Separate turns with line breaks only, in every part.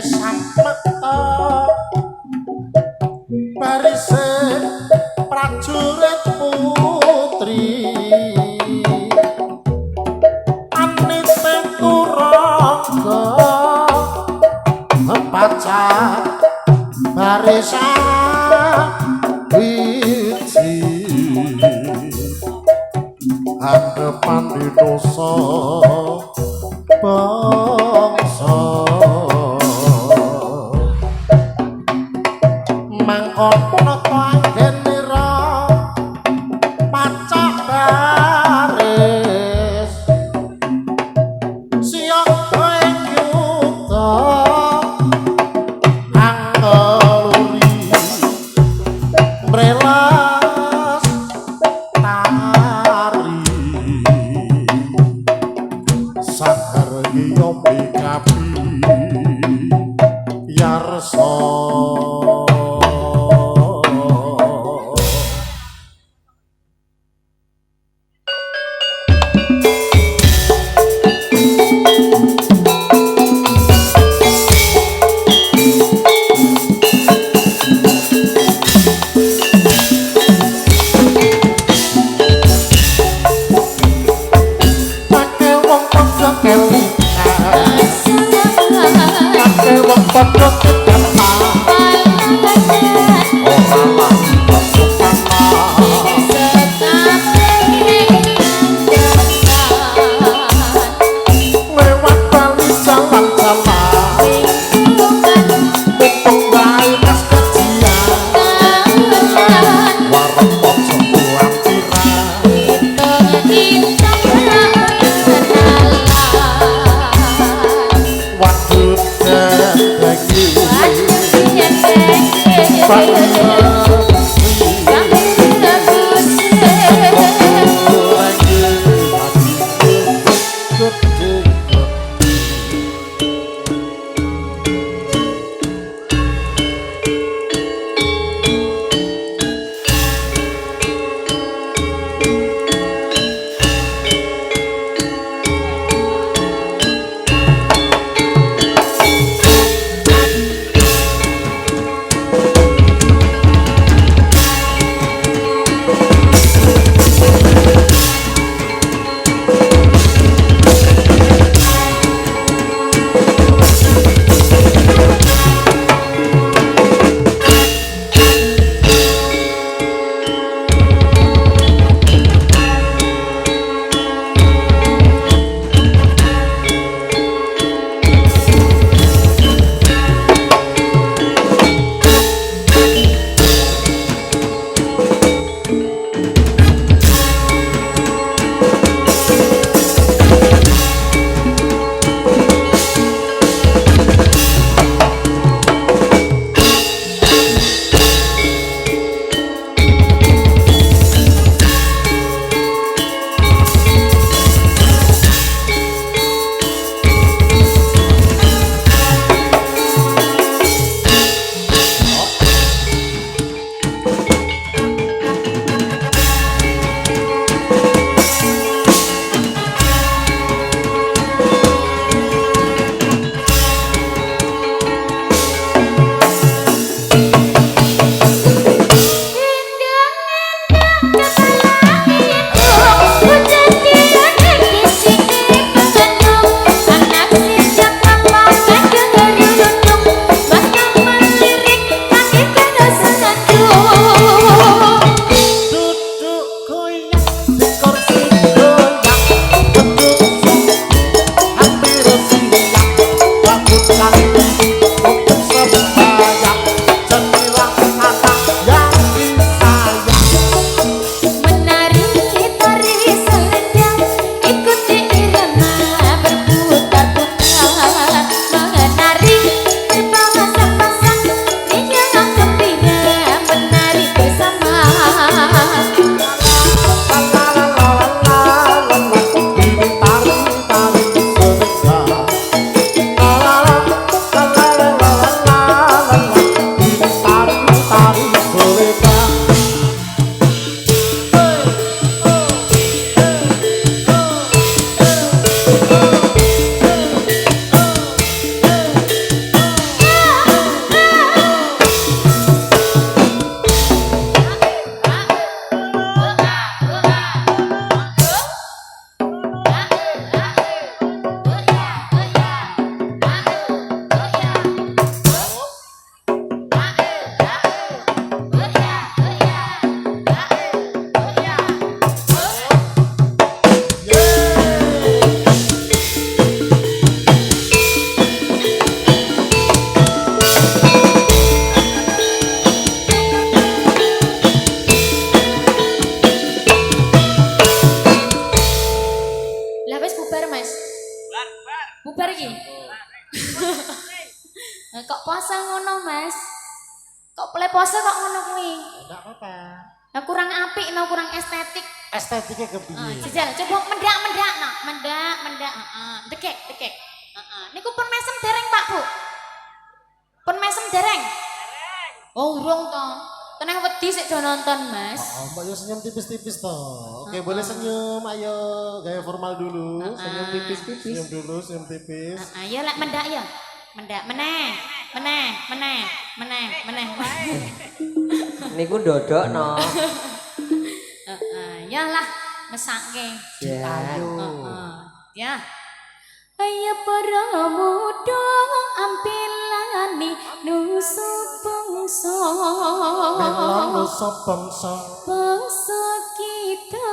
samekta barise prajurit putri anite turaga pacar barisan wiji hadapan di dosa bangsa mangkono panggenira pacak baris siang ing yuta anggeluri mrelas tari sakar yomi kapi yarsa
bubar Mas. Bubar iki. Kok puasa ngono Mas? Kok play puasa kok ngono kuwi?
Enggak apa-apa.
Nah kurang apik, nah kurang estetik.
Estetiknya kepiye?
Jajal, coba mendak nak, mendak. Dekek. Niku pun mesem dereng Pak Bu. Pun mesem dereng. Oh urung to. Tenang wedi sik do nonton Mas.
Mbak yo senyum tipis-tipis toh. Oke, boleh senyum. Ayo, gaya formal dulu. Senyum tipis-tipis. Senyum dulu, senyum tipis.
Ayo lek mendak ya. Mendak meneh.
Niku ndodok no.
Ya lah, mesake.
Ayo.
Ya. Ayo para muda ampilani nusuk bangsa.
Mela nusuk bangsa.
Bangsa kita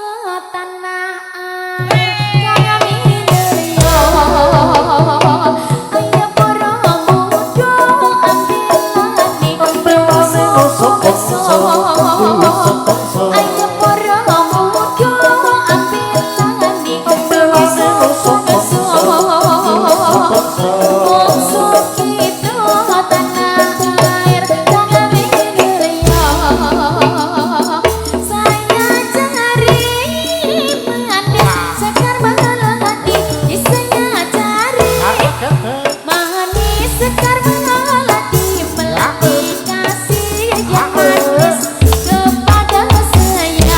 tanah air kaya minaya. Ayo para muda ampilani nusuk bangsa. Ayo para muda ampilani nusuk bangsa. Bangsa kita tanah air kaya minaya. Saya cari pengantin sekar melati. Saya cari manis sekar melati. Melati kasih yang manis kepada saya.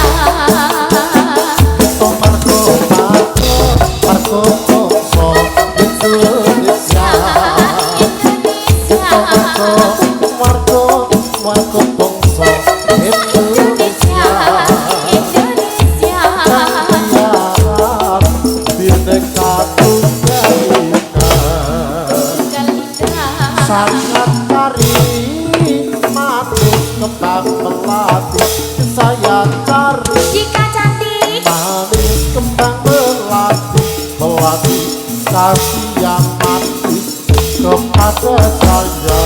Sangat cari manis kembang melati. Saya cari
Jika cantik
manis kembang melati. Melati kasih yang manis kepada saya.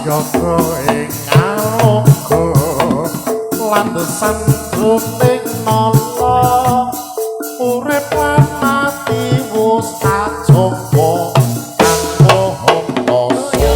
prayoga ing aloga landesan ruting nala urip lan mati wis kajaba kanggo hontasa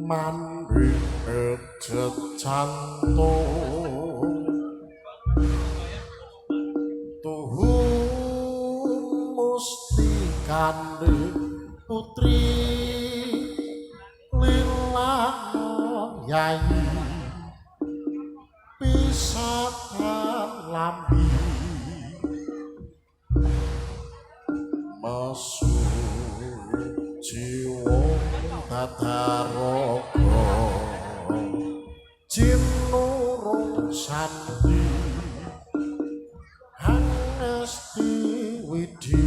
mandheng ejet jantung tuhun musti kandhe putri lilana yayi pisakan lambi masuk jiwa tataroko jinurung sandi hangesti widi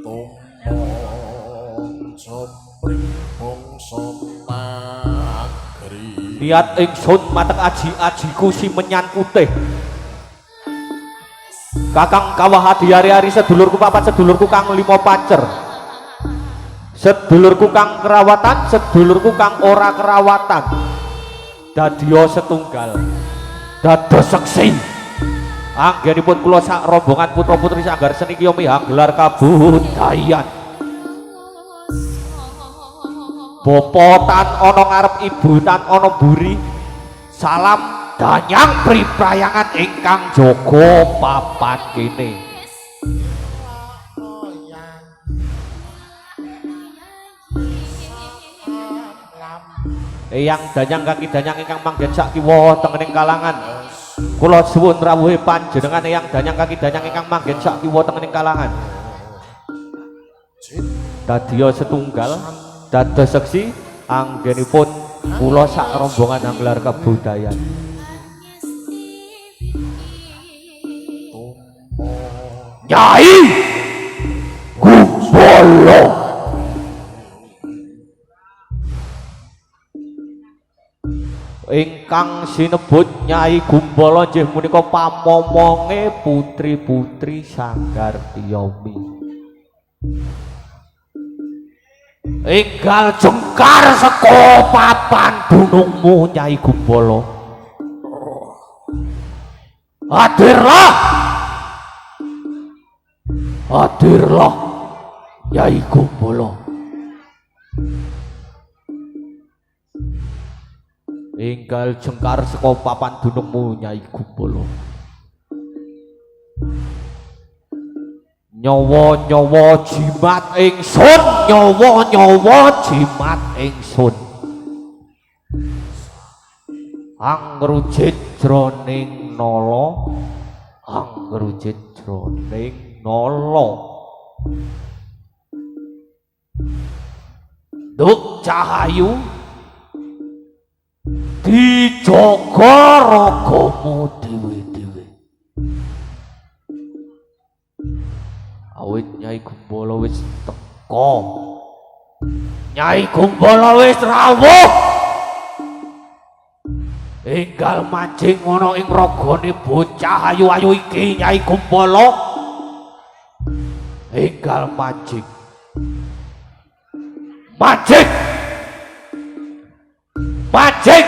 tomong jopring bangsa nagri
niat ingsun matek aji-ajiku si menyan putih kakang kawah adi hari-hari sedulurku papat sedulurku kang limo pacer sedulurku kang kerawatan sedulurku kang ora kerawatan dadio setunggal dados seksi anggenipun kula sak rombongan putra putri sanggar seni kiyo mihang gelar kabudayan bopotan ana ngarep ibutan ana mburi salam danyang priprayangan ingkang jaga papat kene eyang danyang kaki danyang ingkang manggen sak kiwa tengening kalangan kula suwun rawuhe panjenengan eyang danyang kaki danyang ingkang manggen sak kiwa tengening kalangan dadiya setunggal dados seksi anggenipun kula sak rombongan anggelar kabudayan Nyai Gumbala ingkang sinebut Nyai Gumbala nggih menika pamomonge putri-putri Sanggar Tiyomi enggal jengkar saka papan dunungmu Nyai Gumbala hadirlah Nyai Gumbala enggal jengkar saka papan dunungmu Nyai Gumbala nyawa-nyawa jimat ingsun nyawa-nyawa jimat ingsun angrujit jroning nala angrujit jroning nala duk cahayu dijaga ragamu dhewe-dhewe awit Nyai Gumbala wis teka Nyai Gumbala wis rawuh enggal mancing ana ing ragane bocah ayu-ayu iki Nyai Gumbala enggal mancing mancing mancing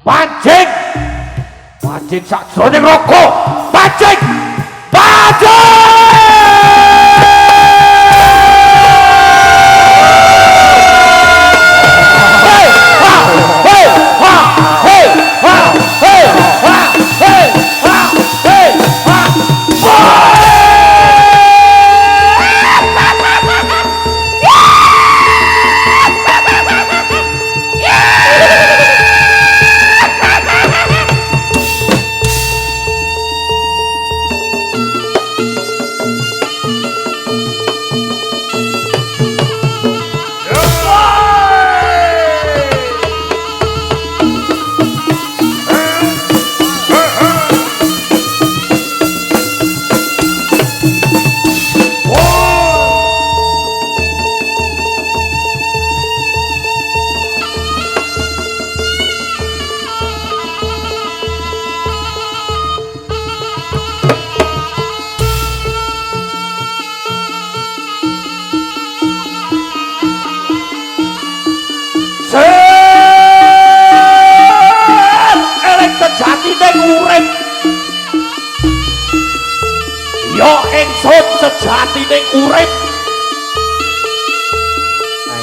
mancing mancing sak jroning raga mancing sejatining urip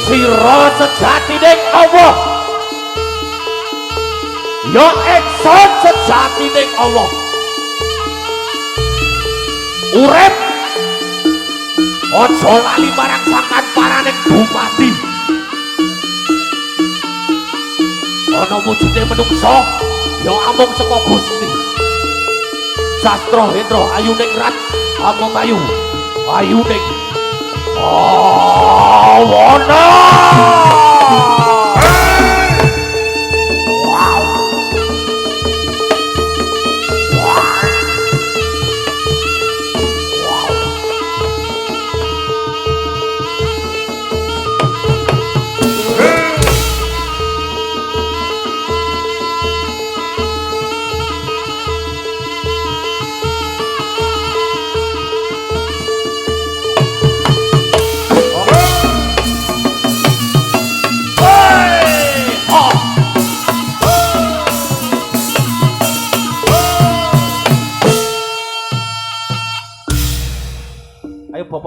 sira sejatining Allah ya ingsun sejatining Allah urip aja lali marang sangkan paraning dumadi ana wujude menungsa ya amung saka Gusti Sastra Hendra ayuning rat amung ayuning awana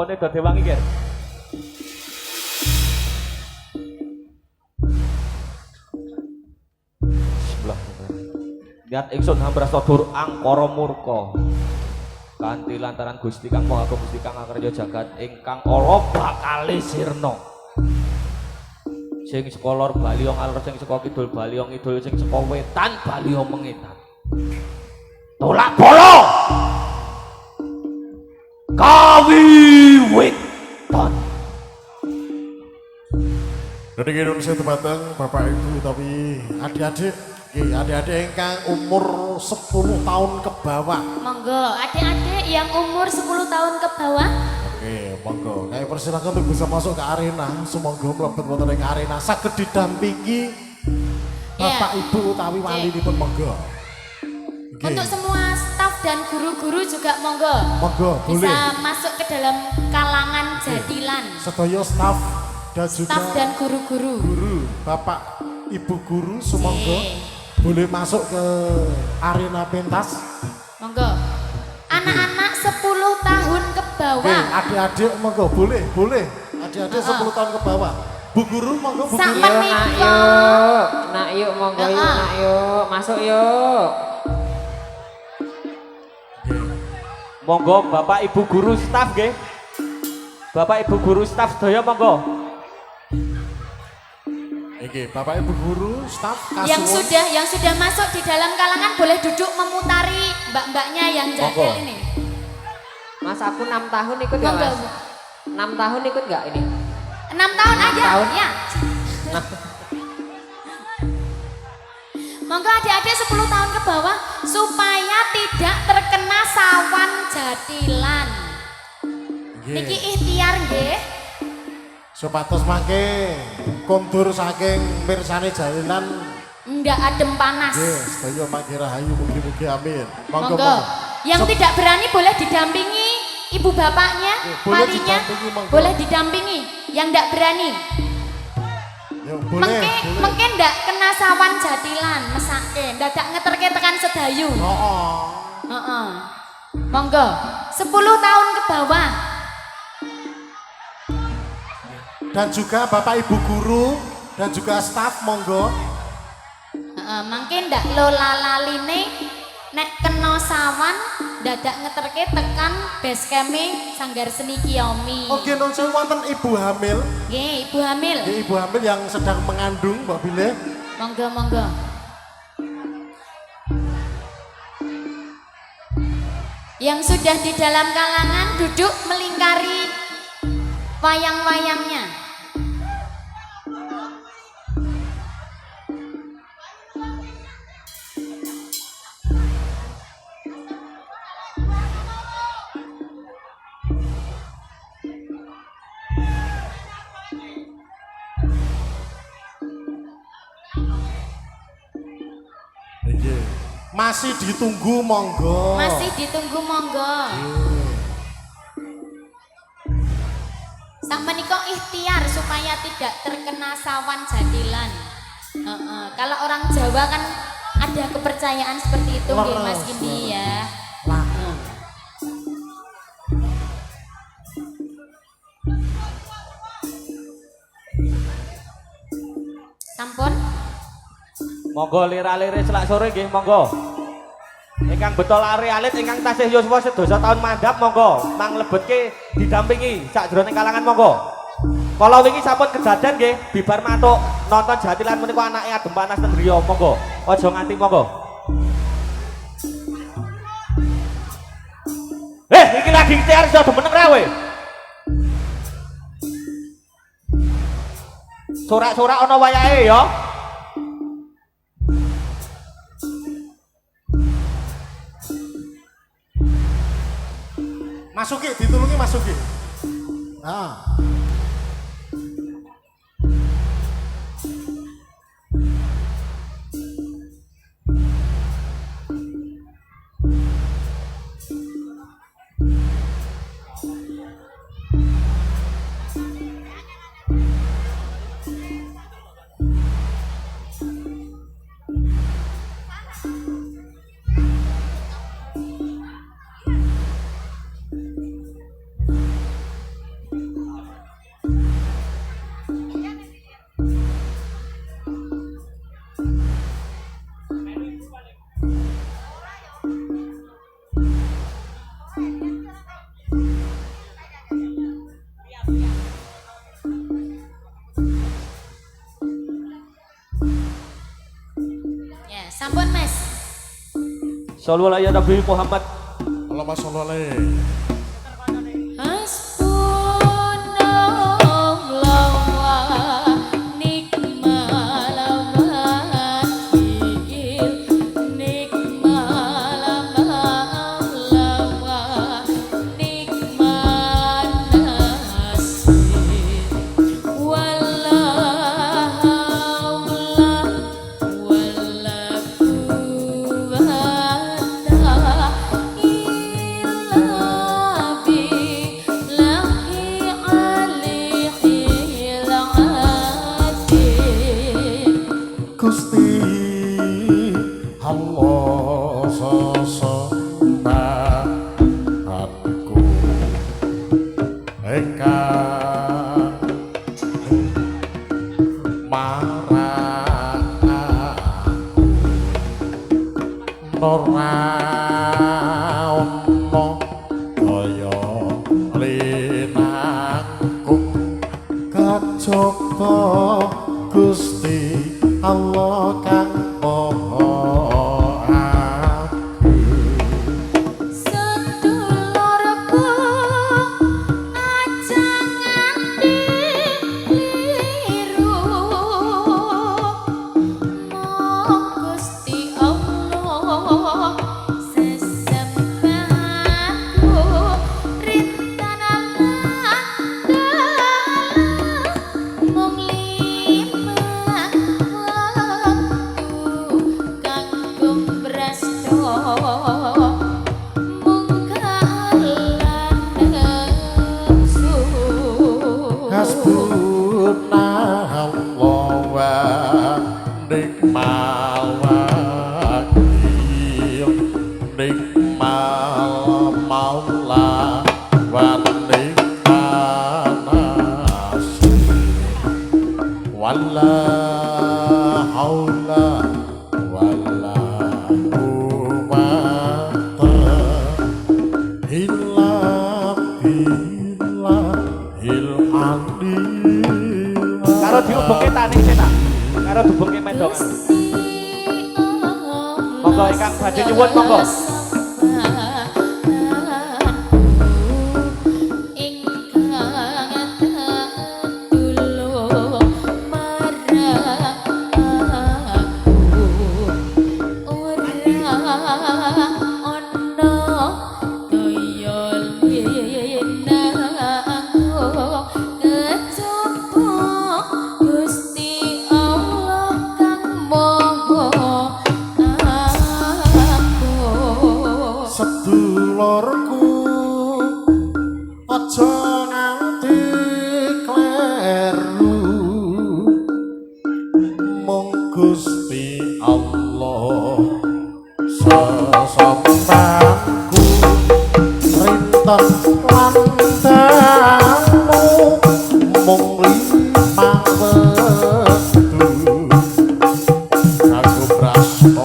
bombone do dewangi ger. Bismillah. Niat ingsun hambrasta dur angkara murka. Kanthi lantaran Gusti Kang Maha Agung Gusti Kang Akarya Jagat ingkang ala bakale sirna. Sing saka lor Baliong alor sing saka kidul Baliong idul sing saka wetan Baliong mengetan. Tolak bala. Kawiwitan.
Jadi Indonesia tempatang Bapak Ibu tapi adik-adik, adik-adik ingkang umur 10 tahun ke bawah.
Monggo, adik-adik yang umur 10 tahun ke bawah.
Oke, monggo. Kami persilakan untuk bisa masuk ke arena. Semoga mlebet wonten ing arena saged didampingi Bapak Ibu utawi wali dipun monggo. Oke.
Untuk semua staf dan guru-guru juga monggo.
Monggo, boleh.
Bisa masuk ke dalam kalangan Jadilan.
Sedaya staf dan juga
Staf dan guru-guru.
guru, Bapak Ibu guru semoga boleh masuk ke arena pentas.
Monggo. Anak-anak 10 tahun ke
Oke,
bawah.
adik-adik monggo boleh. Adik-adik 10 tahun ke bawah. Bu guru monggo Bu
Sak
guru.
Yuk,
menika.
nak yuk, monggo yuk, nak yuk, masuk yuk.
Monggo Bapak Ibu guru staf nggih. Bapak Ibu guru staf sedaya monggo.
Oke, Bapak Ibu guru, staf
Yang
kasuwun.
sudah masuk di dalam kalangan boleh duduk memutari mbak-mbaknya yang jadil
Monggo.
ini.
Mas aku 6 tahun ikut gak
Monggo.
mas? 6 tahun ikut gak ini?
6 tahun
6
aja
tahun.
ya. Monggo adik-adik 10 tahun ke bawah supaya tidak terkena sawan jadilan. Niki ikhtiar nggih.
Supados mangke kondur saking mirsani jalinan.
Ndak adem panas.
Nggih, sedaya mangke rahayu mugi-mugi amin. Monggo.
Monggo. Yang tidak berani boleh didampingi ibu bapaknya,
boleh
walinya,
didampingi, monggo.
boleh didampingi. Yang tidak berani,
Ya, boleh.
mungkin ndak kena sawan jadilan, mesake, dadak ngeterke tekan sedayu.
Oh.
Heeh. Monggo, 10 tahun ke bawah.
Dan juga Bapak Ibu guru dan juga staf monggo.
Mungkin ndak lola laline nek kena sawan dadak ngeterke tekan base camp Sanggar Seni Kiyomi.
Oke, non sewu wonten ibu hamil.
Nggih, ibu hamil.
Nggih, ibu hamil yang sedang mengandung Mbak Bile.
Monggo, monggo. Yang sudah di dalam kalangan duduk melingkari wayang-wayangnya.
Masih ditunggu monggo.
Masih ditunggu monggo. Sak menika ikhtiar supaya tidak terkena sawan jadilan. Kalau orang Jawa kan ada kepercayaan seperti itu nggih Mas Gini ya. Sampun?
Monggo lira-lire selak sore nggih monggo. Ingkang betul ari alit ingkang tasih yuswa sedasa taun mandhap monggo mang lebetke didampingi sakjroning kalangan monggo. Kala wingi sampun kedaden nggih bibar matuk nonton jatilan menika anake adem panas ten griya monggo. Aja nganti monggo. Iki lagi ikhtiar iso demeneng ra kowe. Sorak-sorak ana wayahe ya.
Masuki, ditulungi masuki. Nah.
Sampun Mas.
Sallallahu alaihi Nabi Muhammad.
Allahumma sholli alaihi. Gusti Allah sesembahanku engkang marang ora ono kaya linangkung kajaba Gusti Allah kang maha agung.
Sedulurku aja nganti kliru. Mong Gusti Allah sesembahanku rintanan mung
Hasbunallah wa ni'mal wakil, ni'mal maula wa ni'mal nasir, wala haula wala quwwata illa billahil aliyyil.
Karo diubengke taning cetak. Karo diubengke mendongan. Monggo ingkang badhe nyuwun monggo.
Sedulurku aja nganti kleru, mung Gusti Allah sesembahanku rinten lan damu mung limang wektu kanggo prasta.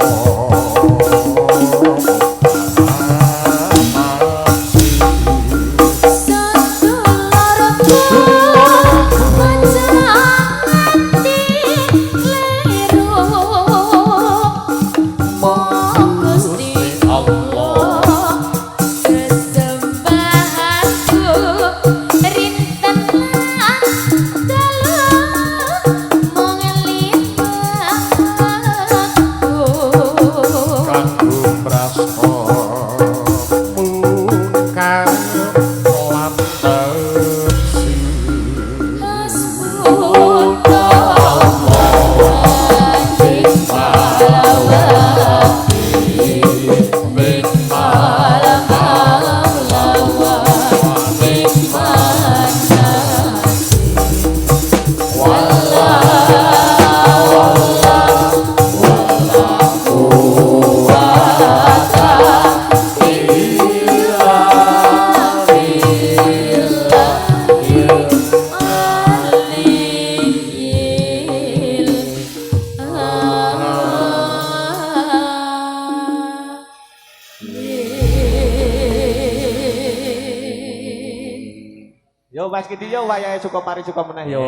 Yo Mas Kidi yo wayahe suka mari suka meneh yo.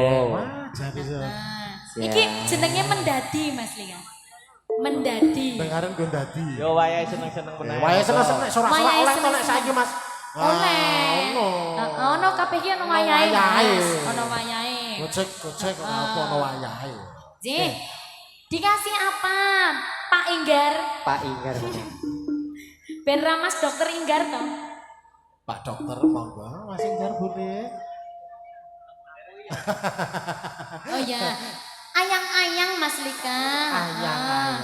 Jadi
Iki jenenge mendadi Mas Lia. Mendadi.
dengaran gue dadi.
Yo wayahe seneng-seneng meneh.
Wayahe seneng-seneng sorak-sorak
Wayahe
oleh to nek
seneng-seneng.
saiki Mas.
Oleh. Ono kabeh iki ono wayahe.
wayahe.
Mas. Ono wayahe.
Gojek apa ono wayahe.
Jih. Dikasih apa? Pak Inggar.
Pak Inggar.
Ben Ramas Dokter Inggar toh.
Pak dokter monggo Mas Inggar boleh.
Oh ya. Ayang-ayang Mas Lika.
Ayang-ayang.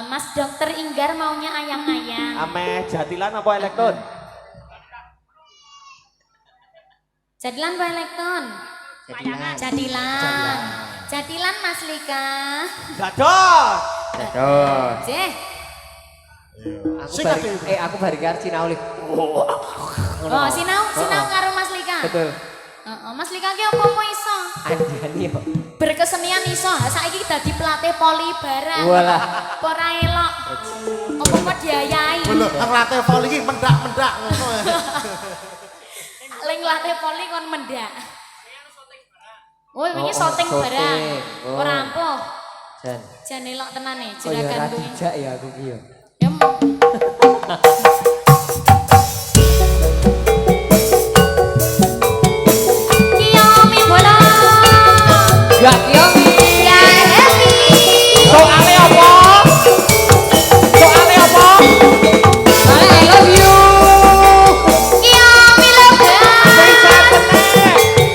Mas Dokter Inggar maunya ayang-ayang.
Ame jatilan apa elektron?
Jadilan Pak Elekton. Jadilan. Jadilan Mas Lika.
Dados.
Aduh.
Jeh.
Aku bari karo Cina Olive.
Oh, sinau karo Mas Lika.
Betul.
Mas Lika ki opo iso?
Andani yo.
Berkesenian iso. Saiki dadi pelatih poli barang.
Walah.
Ora elok. Opo diayai.
Lho, nglatih voli iki mendak-mendak ngono.
Ling latih poli kon mendak. Oh, wingi
Oh,
syuting
syuting.
barang.
Oh.
Ora ampuh.
Jan.
Jan elok tenan nih,
Oh ya
juragan
ra
kuwi.
dijak ya aku ki yo.
Ya, Kiyomi bola.
Gak Kiyomi.
Ya happy.
Soale apa? Soale apa?
Soalnya I love you.
Kiyomi lebar.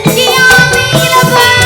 Kiyomi lebar.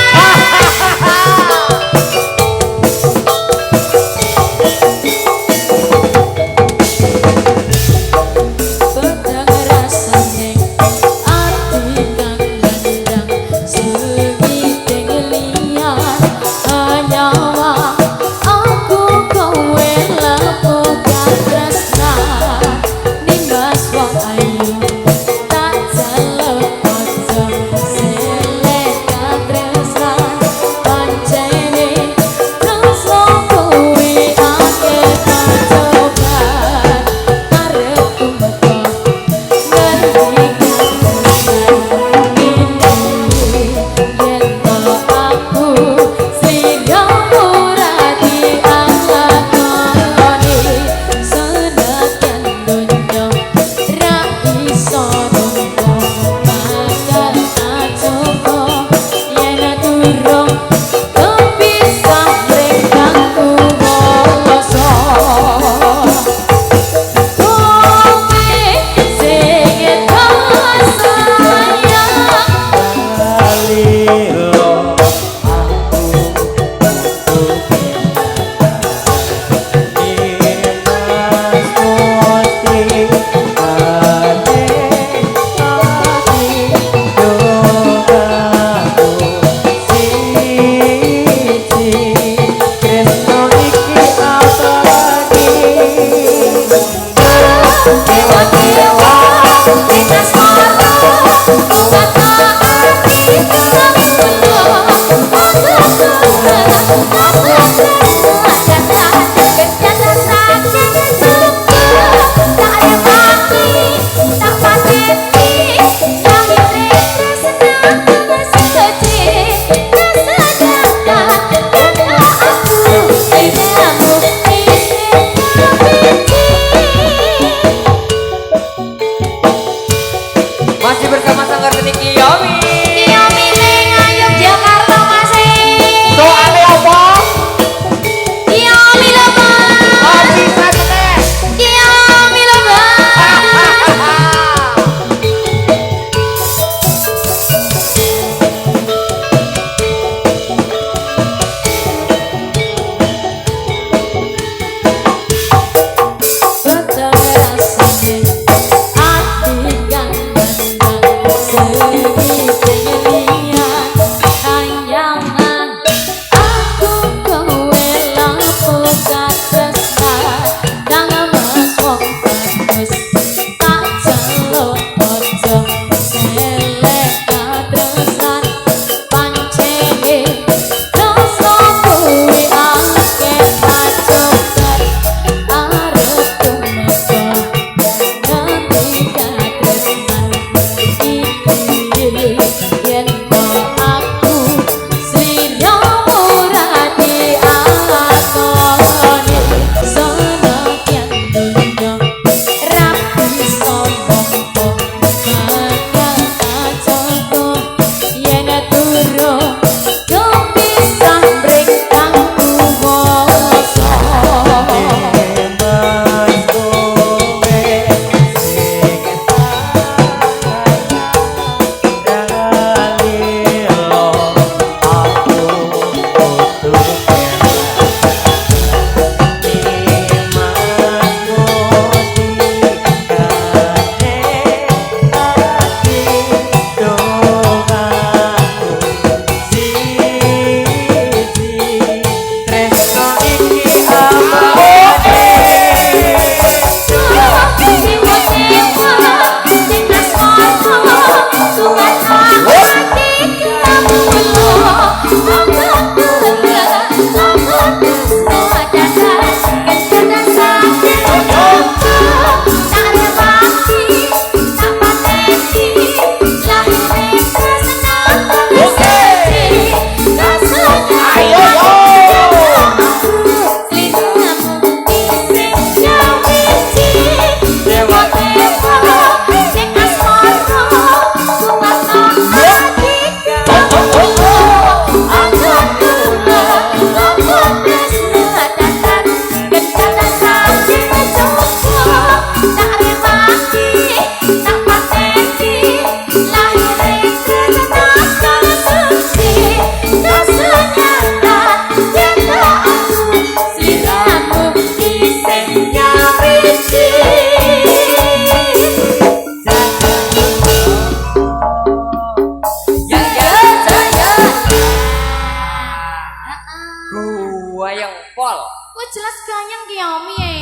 Wah jelas ganyang Kiyomi ya.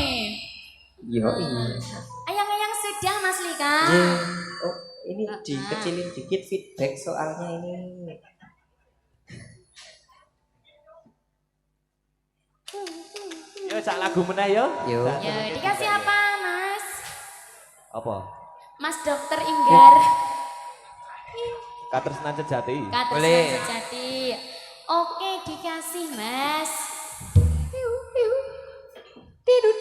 Yo iya.
Ayang-ayang sudah Mas Lika.
Oh, ini dikecilin dikit feedback soalnya ini.
Yo sak lagu meneh yo.
Yo.
Ya dikasih apa Mas?
Apa?
Mas Dokter Inggar.
Katresnan sejati.
Boleh.
Sejati. Oke dikasih Mas.
Tidur.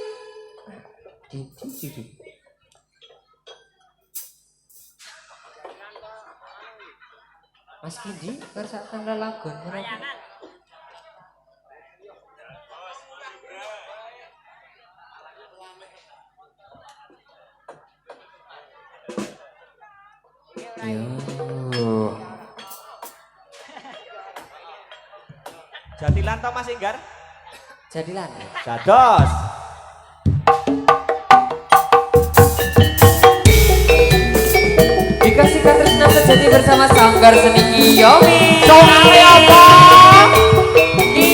Mas Kindi, kersakan lelagon mereka. Yo.
Jatilan to Mas Inggar?
Jadilah.
Dados.
Dikasihkan Tresna Sejati bersama Sanggar Seni Kiyomi.
Soale apa?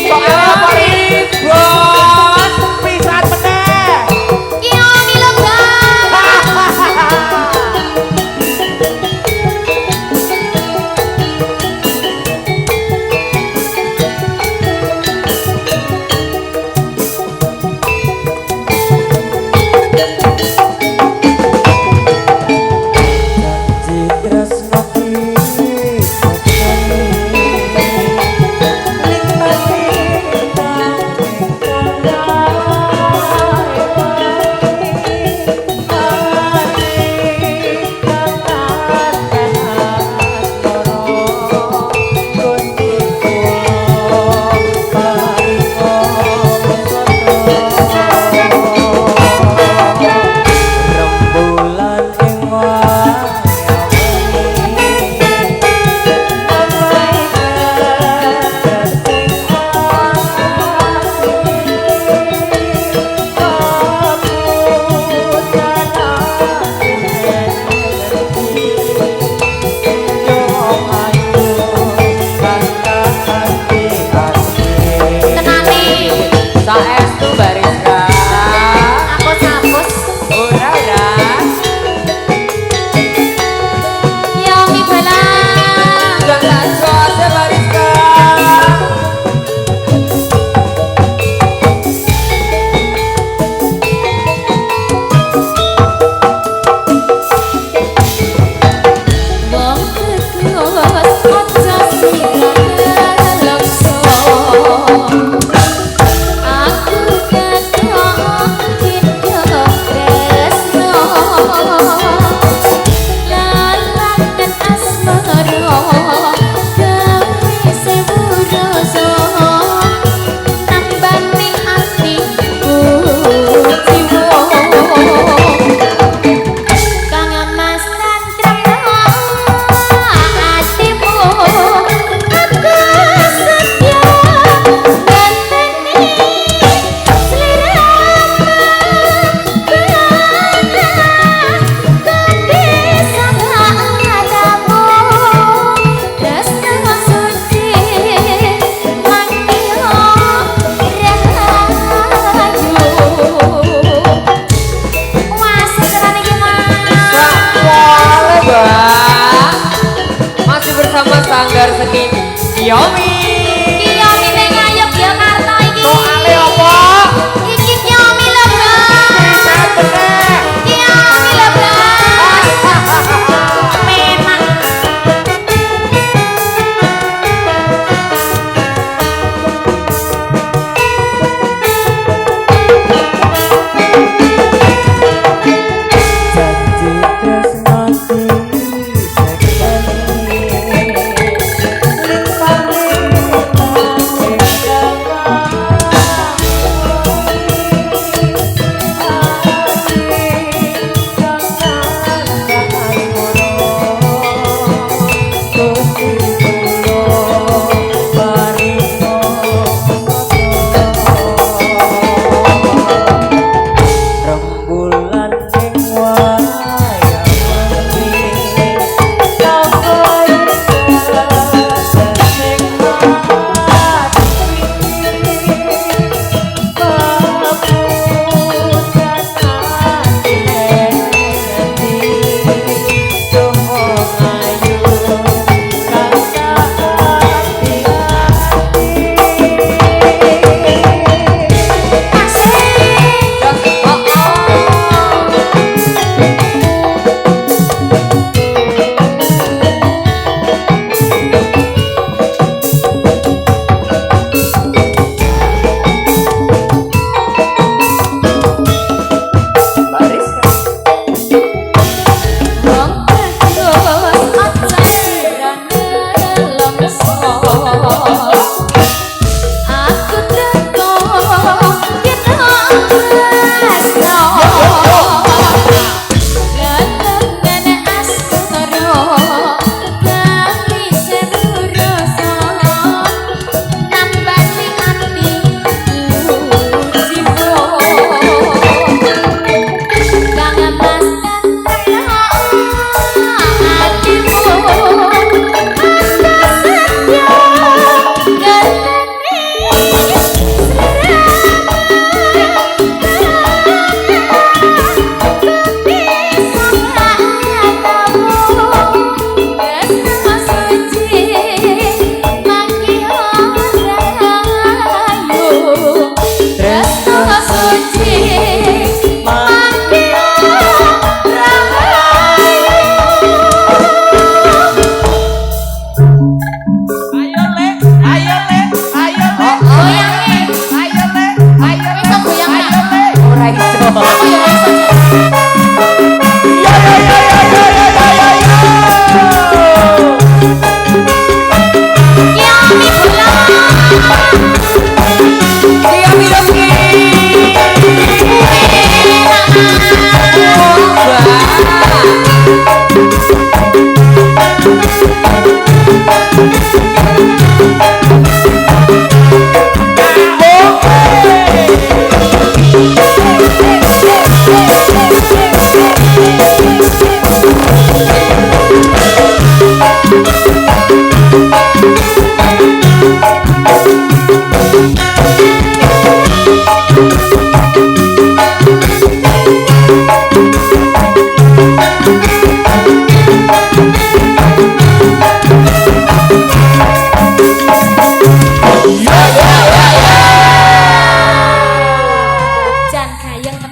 Soale apa iki, Bos? Pisan meneh.
Kiyomi lo Bang.
Janji tresno ki sakjane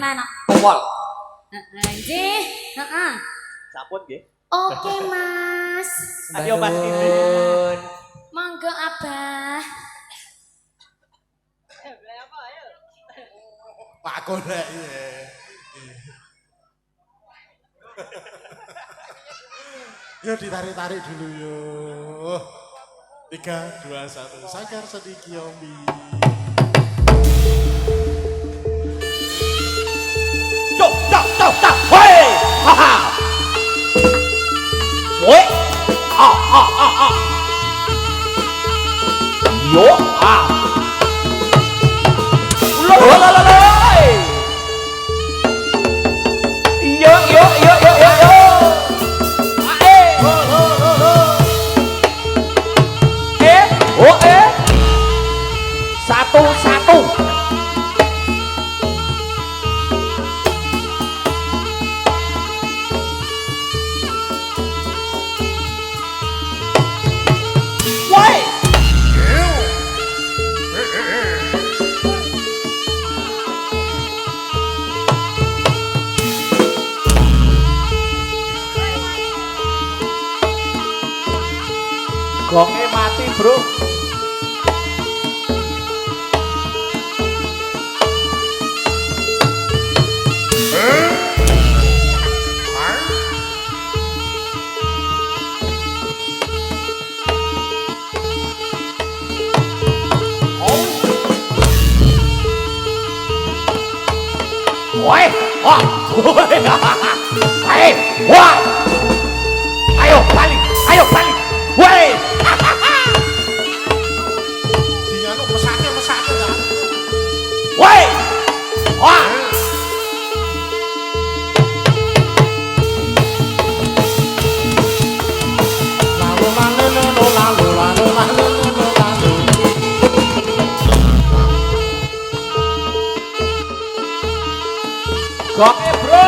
Gimana?
Pengol.
Nggih. Heeh.
Sampun nggih.
Oke, Mas.
Ayo Mas Didi.
Monggo, Abah.
Pak golek ya. Yo ditarik-tarik dulu yo. 3, 2, 1. Sangkar sedikit Yombi.
Yo, yo, yo, yo. Hei! Haha. Woi. Ah. Yo, ah. Lo. Yo. Satu. Woi. Gonge mati, Bro. Woi, wah, wah, ayo balik, woi,
Dia nu mesake kan.
woi, wah,
Lalu.
gonge Bro.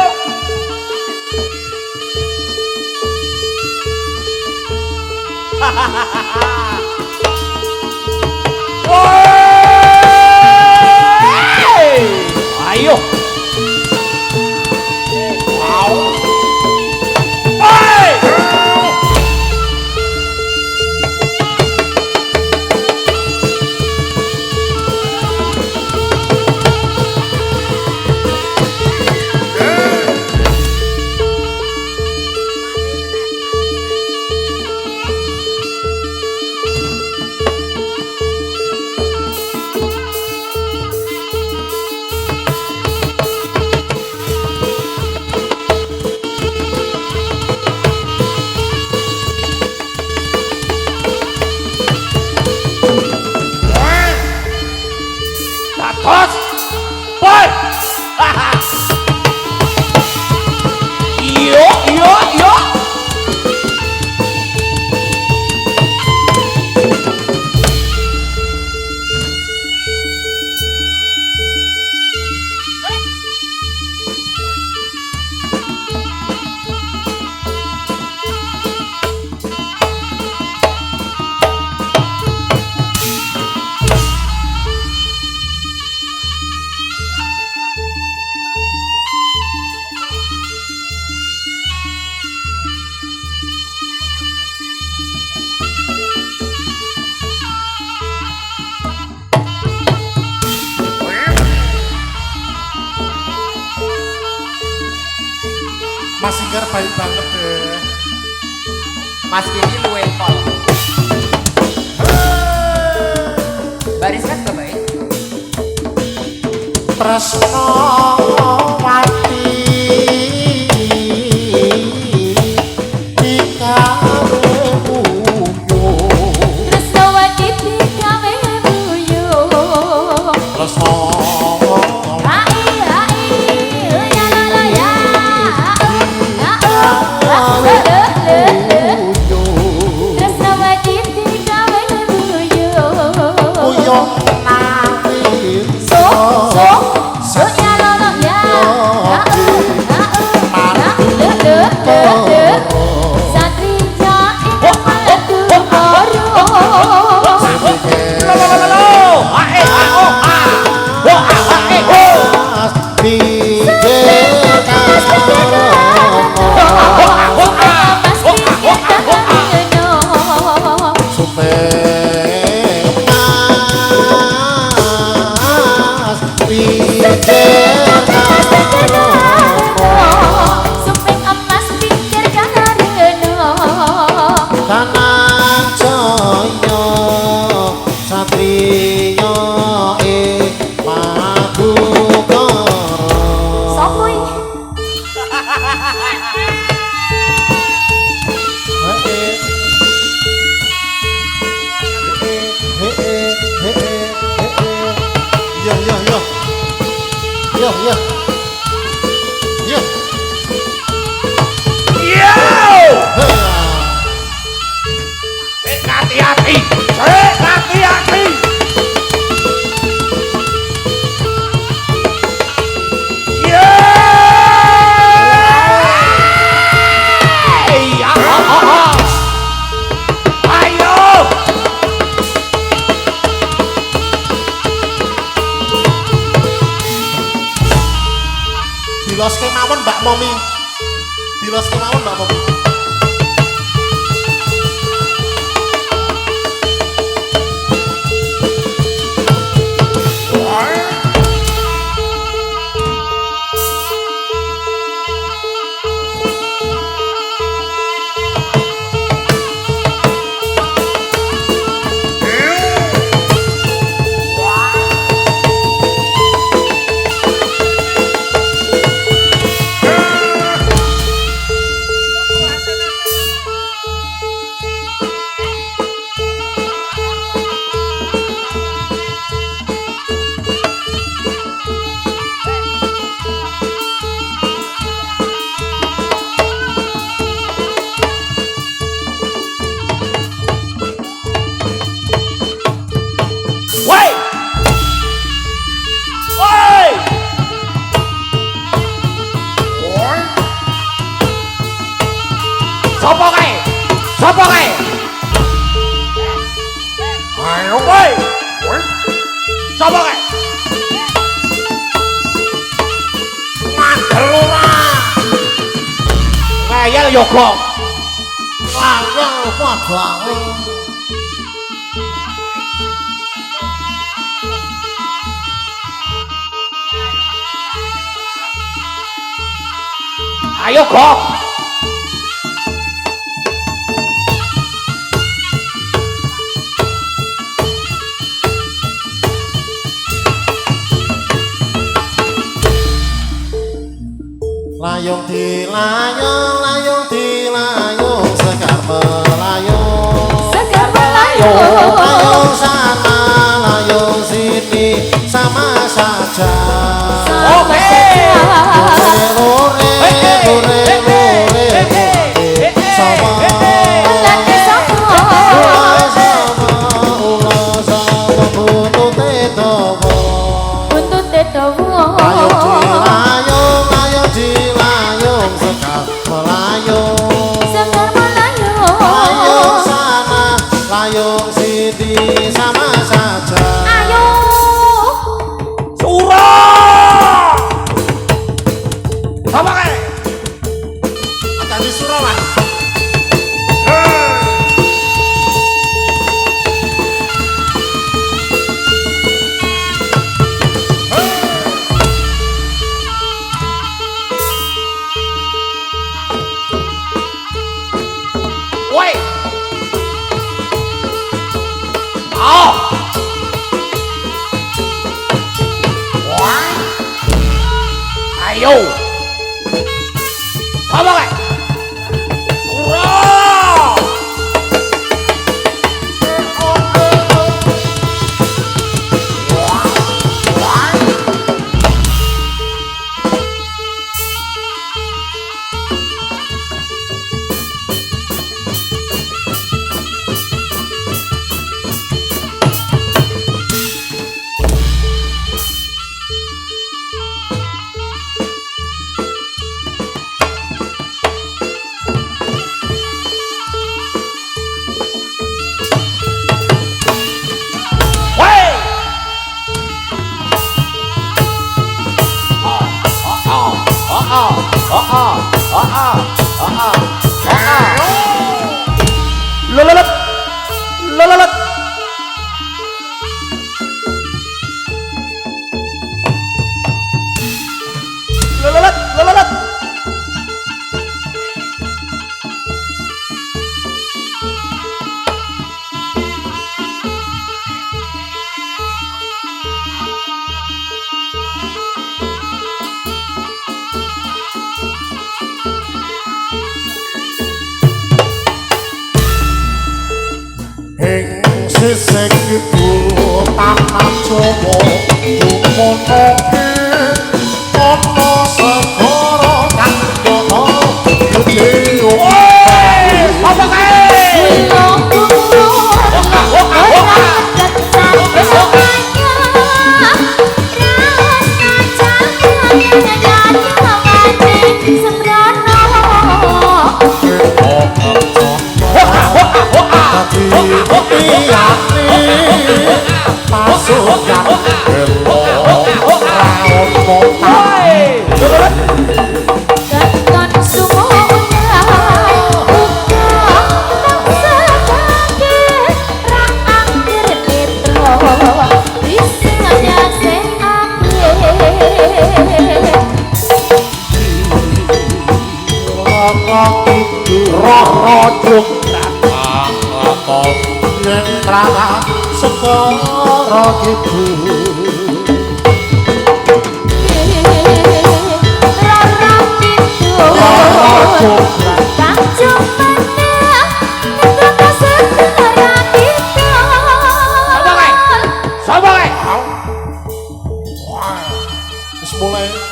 Woi, ayo. Wow. Woi. Tatos. Woi. Yo.
Mas Singkar baik banget deh.
Mas Kini luwe pol. Baris kan baik.
Tresno mati dikaremu
Tresnawati gawe buyo.
Tresno
So, so, ya lo lo ya.
pikir karo
Suping emas pikir karena
Tanah Jaya Satriya Madukara
Sopo iki?
Yo yo yo. Yo yo. Yo.
Hati-hati. Hati-hati.
Dilos kemawon Mbak Momi. Dilos kemawon Mbak Momi.
Sopo kae? Sopo kae? Ayo kowe. Sopo kae? Mandel ora. Ngayal yo kok.
Layang padha.
Ayo kok.
Layung dilayung, layung dilayung, sekar melayung.
Sekar melayung.
Layung sana, layung sini, sama saja.
Sama saja.
Lore, lore, lore, sama.
Lagi sama.
Ulo sama, buntute dawa.
Buntute dawa.
Layung dilayung, layung dilayung, sekar melayung.
Sekar melayung.
Layung sana, layung sini, sama saja.
Ayo.
Surah. Sopo kae?
Ada di Surawan.
Woi. Oh. Wah. Ayo. Apa kae? Surah.
sisik kidul tanah Jawa dumunake ana segara kang ana gedhe
Apa kae?
Segara kidul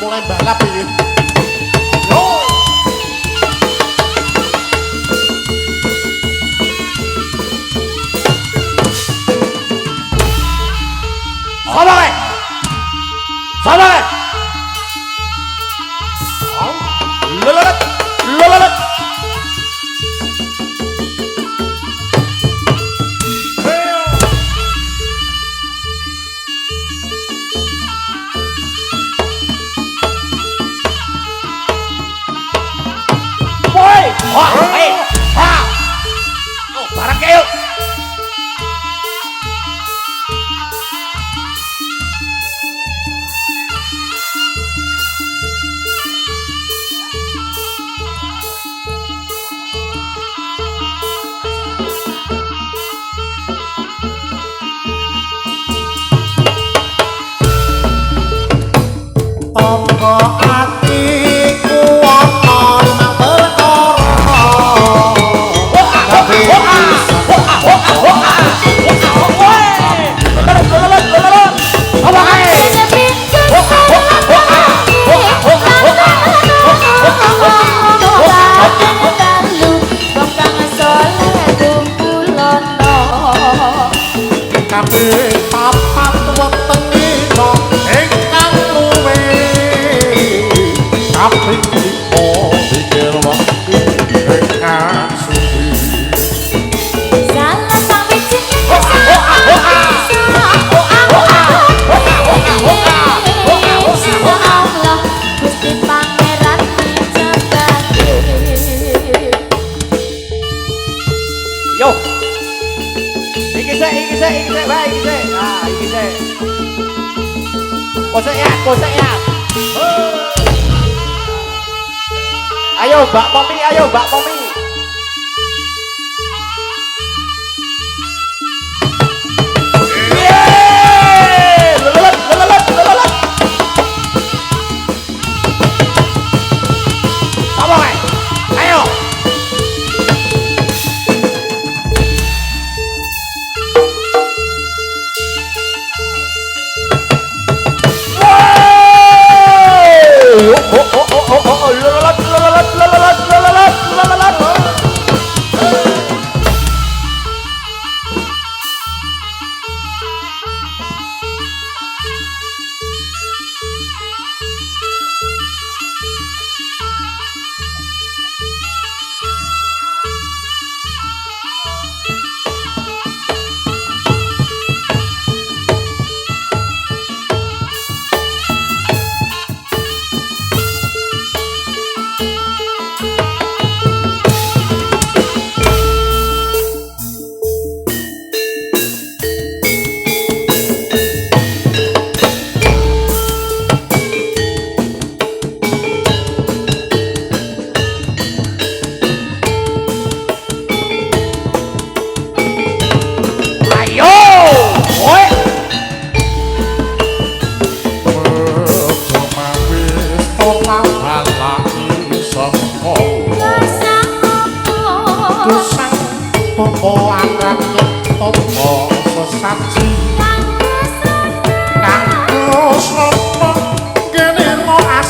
mulai balap iki.
Sabar. Lelalat. Barang kayo.
Apa atiku ana nang perkara kabeh papat wetengina ingkang luwe kabeh lipo pikir wektu ingkang suwi
Salah sawiji Allah Gusti Pangeran dijabake.
Yo. Iki sik, bae iki sik. Ah, iki sik. Kosek ya. Ayo, Mbak Pomi. Yeay! Lelelet. Apa kae? Ayo. Oh, lelelet.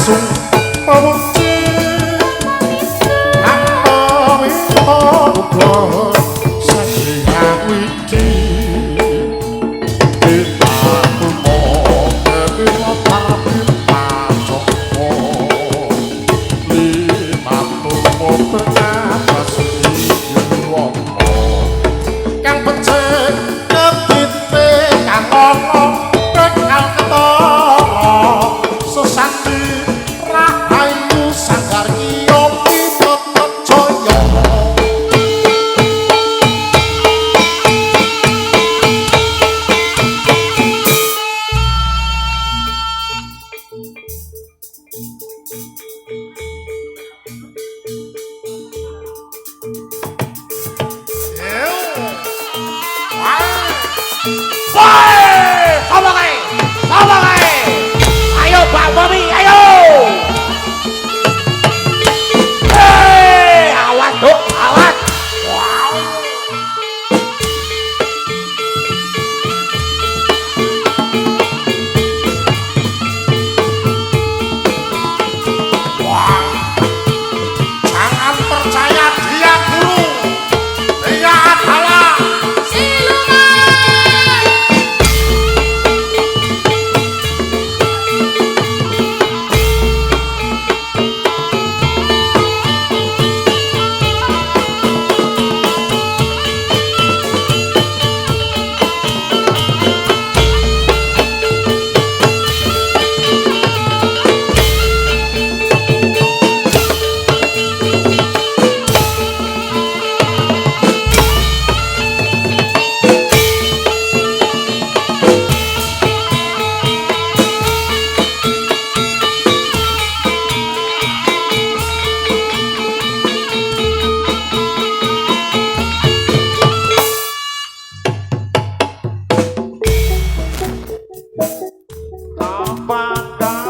kasung pawuti Ambo Mimbo Sajian widi Ditaku mo Kedua parapin pacoko Limatu mo Benapa sedih wongko Kang becek Ketite Kang ngomong Bekal ketoro Susanti Rahayu Sanggar Iyomi Toto Joyo
Ayo Pak Mami, ayo. Awas Duk, awas.
Jangan percaya dia guru Dia adalah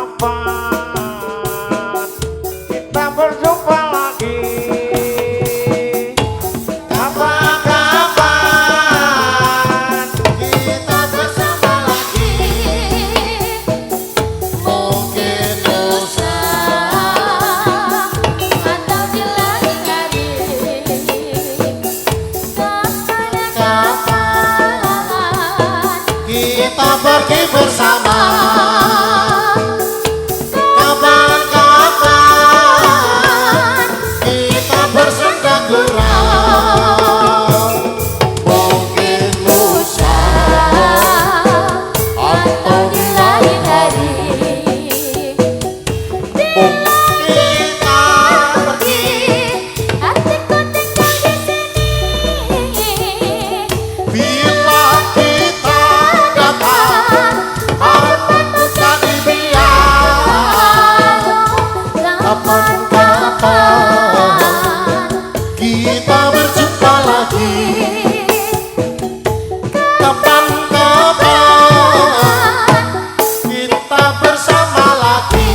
Kapan-kapan kita berjumpa lagi. Kapan-kapan kita bersama lagi.
Mungkin lusa atau di lain hari. Kapan-kapan
kita pergi bersama Kapan-kapan kita bersenda gurau Mungkin lusa atau di lain hari Kita pergi
hatiku tinggal di sini.
bila kita dapat harapanku tak dibiar Kapan-kapan kita berjumpa lagi Kapan-kapan kita bersama lagi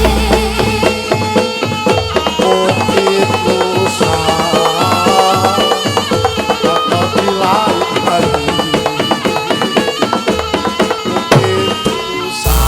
Mungkin lusa atau di lain hari Mungkin lusa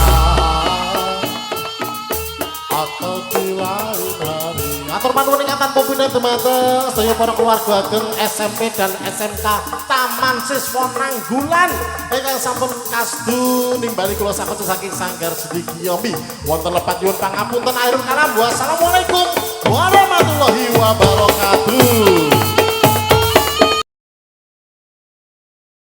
atau di lain hari Atur manuwun ingkang pupine dumateng sedaya para keluarga ageng SMP dan SMK Taman Siswa Nanggulan ingkang sampun kasdu nimbali kula sakestu saking Sanggar Sedikiomi wonten lepat nyuwun pangapunten akhirul kalam wassalamualaikum warahmatullahi wabarakatuh.